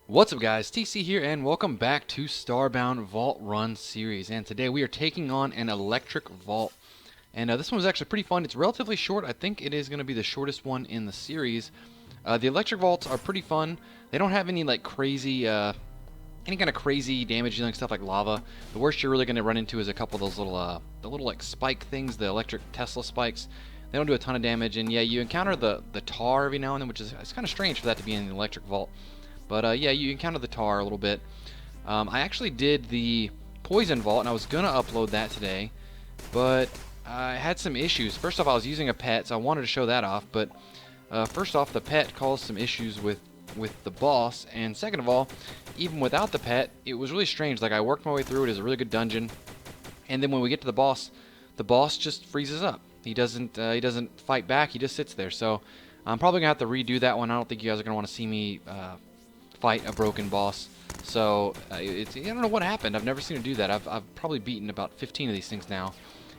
What's up guys, TC here and welcome back to Starbound Vault Run series, and today we are taking on an electric vault, and this one was actually pretty fun. It's relatively short. I think it is going to be the shortest one in the series. The electric vaults are pretty fun. They don't have any like crazy, any kind of crazy damage dealing stuff like lava. The worst you're really going to run into is a couple of those little, the little like spike things, the electric Tesla spikes. They don't do a ton of damage, and yeah, you encounter the tar every now and then, which is it's kind of strange for that to be in the electric vault. But yeah, you encounter the tar a little bit. I actually did the poison vault, and I was gonna upload that today, but I had some issues. First off, I was using a pet, so I wanted to show that off. But first off, the pet caused some issues with the boss, and second of all, even without the pet, it was really strange. Like I worked my way through it. It's a really good dungeon, and then when we get to the boss just freezes up. He doesn't fight back. He just sits there. So I'm probably gonna have to redo that one. I don't think you guys are gonna want to see me fight a broken boss. So I don't know what happened. I've never seen him do that. I've probably beaten about 15 of these things now,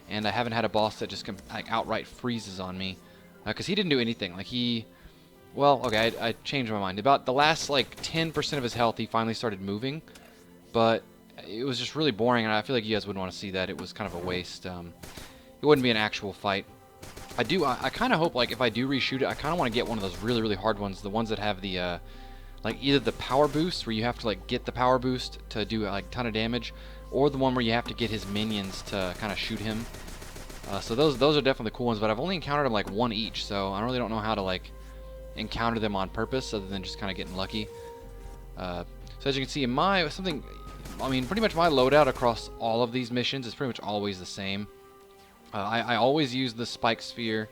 and I haven't had a boss that just like outright freezes on me, because he didn't do anything. Like well, okay, I changed my mind. About the last like 10% of his health, he finally started moving, but it was just really boring, and I feel like you guys wouldn't want to see that. It was kind of a waste. It wouldn't be an actual fight. I kind of hope, like, if I do reshoot it, I kind of want to get one of those really, really hard ones, the ones that have the like either the power boost, where you have to like get the power boost to do like a ton of damage, or the one where you have to get his minions to kind of shoot him. So those are definitely the cool ones, but I've only encountered them like one each, so I really don't know how to like encounter them on purpose other than just kind of getting lucky. So as you can see, I mean, pretty much my loadout across all of these missions is pretty much always the same. I always use the spike sphere.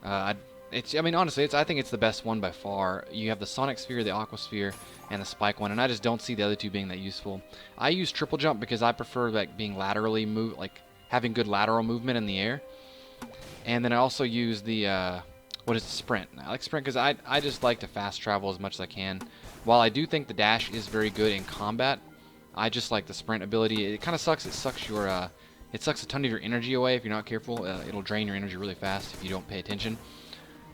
I mean, honestly, I think it's the best one by far. You have the Sonic Sphere, the Aqua Sphere, and the Spike one, and I just don't see the other two being that useful. I use triple jump because I prefer like being laterally like having good lateral movement in the air. And then I also use the sprint. I like sprint because I just like to fast travel as much as I can. While I do think the dash is very good in combat, I just like the sprint ability. It kind of sucks. It sucks a ton of your energy away if you're not careful. It'll drain your energy really fast if you don't pay attention.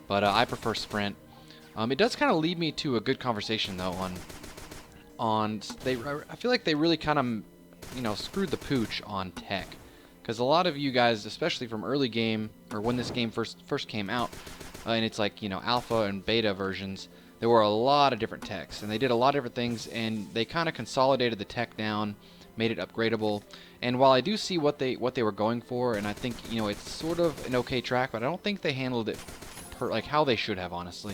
But I prefer sprint. It does kind of lead me to a good conversation though I feel like they really kind of screwed the pooch on tech, because a lot of you guys, especially from early game or when this game first came out, and it's like alpha and beta versions, there were a lot of different techs, and they did a lot of different things, and they kind of consolidated the tech down, made it upgradable. And while I do see what they were going for, and I think it's sort of an okay track, but I don't think they handled it like how they should have, honestly.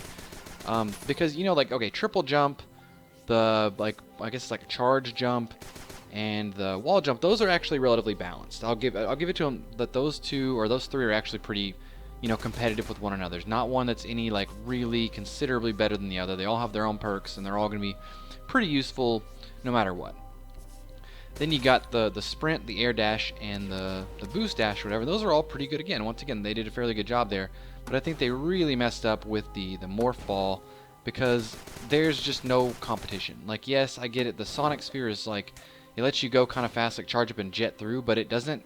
Because like, okay, triple jump, the like I guess it's like a charge jump, and the wall jump, those are actually relatively balanced. I'll give it to them that those three are actually pretty competitive with one another. There's not one that's any like really considerably better than the other. They all have their own perks, and they're all going to be pretty useful no matter what. Then you got the sprint, the air dash, and the boost dash or whatever. Those are all pretty good again. Once again, they did a fairly good job there. But I think they really messed up with the morph ball, because there's just no competition. Like, yes, I get it. The Sonic Sphere is like, it lets you go kind of fast, like charge up and jet through, but it doesn't.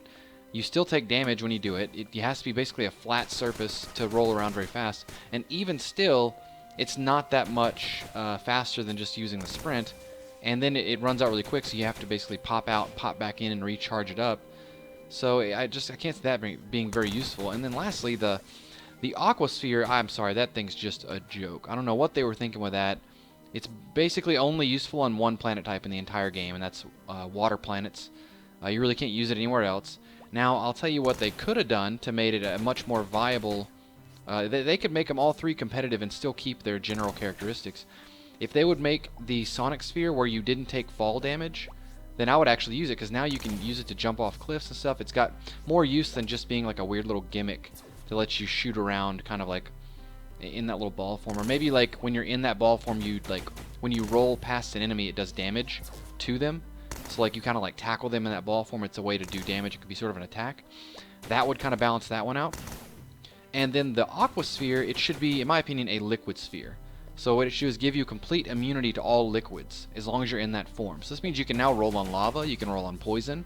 You still take damage when you do it. It has to be basically a flat surface to roll around very fast. And even still, it's not that much faster than just using the sprint. And then it runs out really quick, so you have to basically pop out, pop back in, and recharge it up. So I can't see that being very useful. And then lastly, the Aqua Sphere, I'm sorry, that thing's just a joke. I don't know what they were thinking with that. It's basically only useful on one planet type in the entire game, and that's water planets. You really can't use it anywhere else. Now, I'll tell you what they could have done to make it a much more viable. They could make them all three competitive and still keep their general characteristics. If they would make the Sonic Sphere where you didn't take fall damage, then I would actually use it, because now you can use it to jump off cliffs and stuff. It's got more use than just being like a weird little gimmick to let you shoot around kind of like in that little ball form. Or maybe like when you're in that ball form, when you roll past an enemy, it does damage to them. So like you kind of like tackle them in that ball form. It's a way to do damage. It could be sort of an attack. That would kind of balance that one out. And then the Aqua Sphere, it should be, in my opinion, a liquid sphere. So what it should do is give you complete immunity to all liquids as long as you're in that form. So this means you can now roll on lava, you can roll on poison,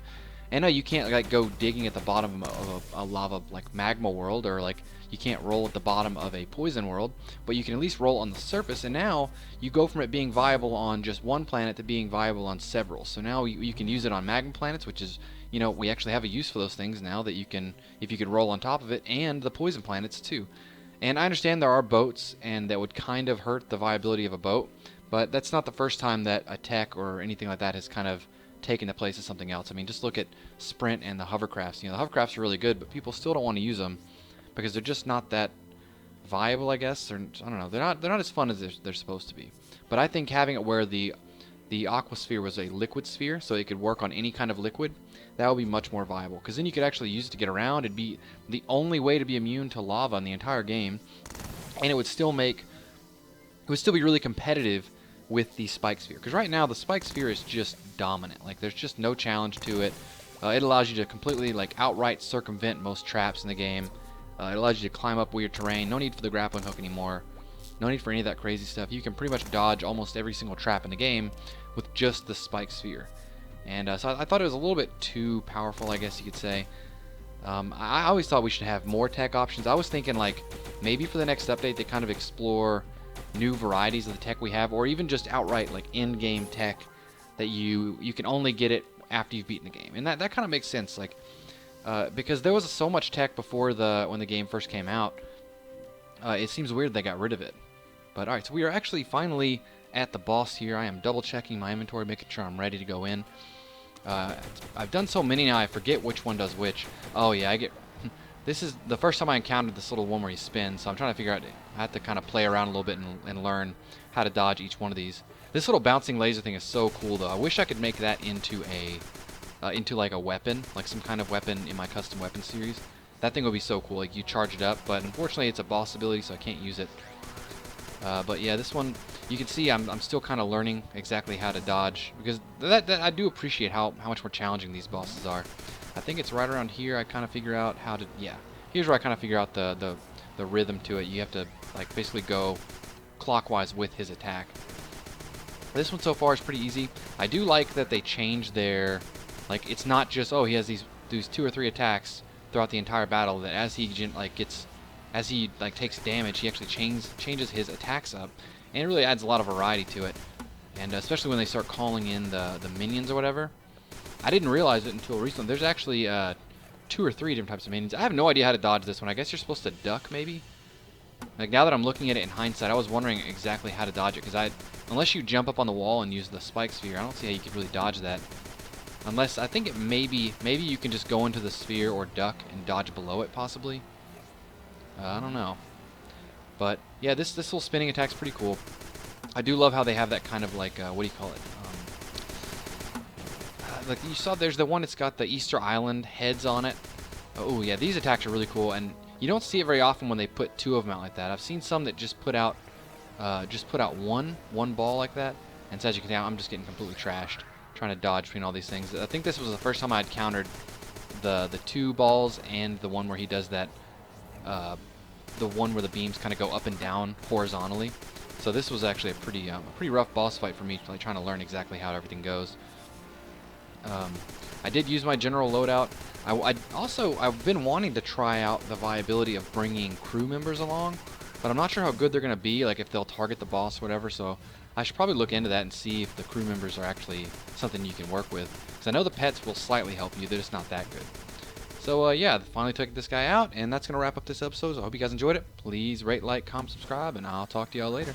And no, you can't like go digging at the bottom of a lava like magma world, or like you can't roll at the bottom of a poison world, but you can at least roll on the surface. And now you go from it being viable on just one planet to being viable on several. So now you can use it on magma planets, which is, you know, we actually have a use for those things now, that you can, if you could roll on top of it, and the poison planets too. And I understand there are boats, and that would kind of hurt the viability of a boat, but that's not the first time that a tech or anything like that has kind of taken the place of something else. I mean, just look at Sprint and the hovercrafts. You know, the hovercrafts are really good, but people still don't want to use them because they're just not that viable, I guess. Or I don't know. They're not as fun as they're supposed to be. But I think having it where the aquasphere was a liquid sphere, so it could work on any kind of liquid, that would be much more viable. Because then you could actually use it to get around. It'd be the only way to be immune to lava in the entire game, and it would still be really competitive with the spike sphere. Because right now the spike sphere is just dominant. Like, there's just no challenge to it. It allows you to completely like outright circumvent most traps in the game. It allows you to climb up weird terrain. No need for the grappling hook anymore. No need for any of that crazy stuff. You can pretty much dodge almost every single trap in the game with just the spike sphere. And so I thought it was a little bit too powerful, I guess you could say. I always thought we should have more tech options. I was thinking like maybe for the next update they kind of explore new varieties of the tech we have, or even just outright like in-game tech that you can only get it after you've beaten the game. And that kind of makes sense, like because there was so much tech before when the game first came out. It seems weird they got rid of it. But alright, so we are actually finally at the boss here. I am double checking my inventory, making sure I'm ready to go in. I've done so many now I forget which one does which. Oh yeah, this is the first time I encountered this little one where you spin, so I'm trying to figure out, I have to kind of play around a little bit and learn how to dodge each one of these. This little bouncing laser thing is so cool though. I wish I could make that into like a weapon, like some kind of weapon in my custom weapon series. That thing would be so cool, like you charge it up, but unfortunately it's a boss ability, so I can't use it. But yeah, this one, you can see I'm still kind of learning exactly how to dodge, because that I do appreciate how much more challenging these bosses are. I think it's right around here I kind of figure out how to, yeah, here's where I kind of figure out the rhythm to it. You have to like basically go clockwise with his attack. This one so far is pretty easy. I do like that they changed their, like, it's not just, oh, he has these 2 or 3 attacks throughout the entire battle, that as he takes damage, he actually changes his attacks up, and it really adds a lot of variety to it. And especially when they start calling in the minions or whatever. I didn't realize it until recently. There's actually 2 or 3 different types of minions. I have no idea how to dodge this one. I guess you're supposed to duck, maybe? Like, now that I'm looking at it in hindsight, I was wondering exactly how to dodge it, because unless you jump up on the wall and use the spike sphere, I don't see how you could really dodge that. Unless, I think maybe you can just go into the sphere or duck and dodge below it, possibly. I don't know. But, yeah, this little spinning attack's pretty cool. I do love how they have that kind of, like, what do you call it? Like, you saw there's the one that's got the Easter Island heads on it. Oh, yeah, these attacks are really cool, and you don't see it very often when they put 2 of them out like that. I've seen some that just put out one ball like that, and so as you can tell, I'm just getting completely trashed trying to dodge between all these things. I think this was the first time I'd countered the 2 balls and the one where he does that, the one where the beams kind of go up and down horizontally. So this was actually a pretty rough boss fight for me, like trying to learn exactly how everything goes. I did use my general loadout. I've been wanting to try out the viability of bringing crew members along, but I'm not sure how good they're going to be, like if they'll target the boss or whatever, so I should probably look into that and see if the crew members are actually something you can work with. Because I know the pets will slightly help you, they're just not that good. So yeah, finally took this guy out, and that's going to wrap up this episode, so I hope you guys enjoyed it. Please rate, like, comment, subscribe, and I'll talk to y'all later.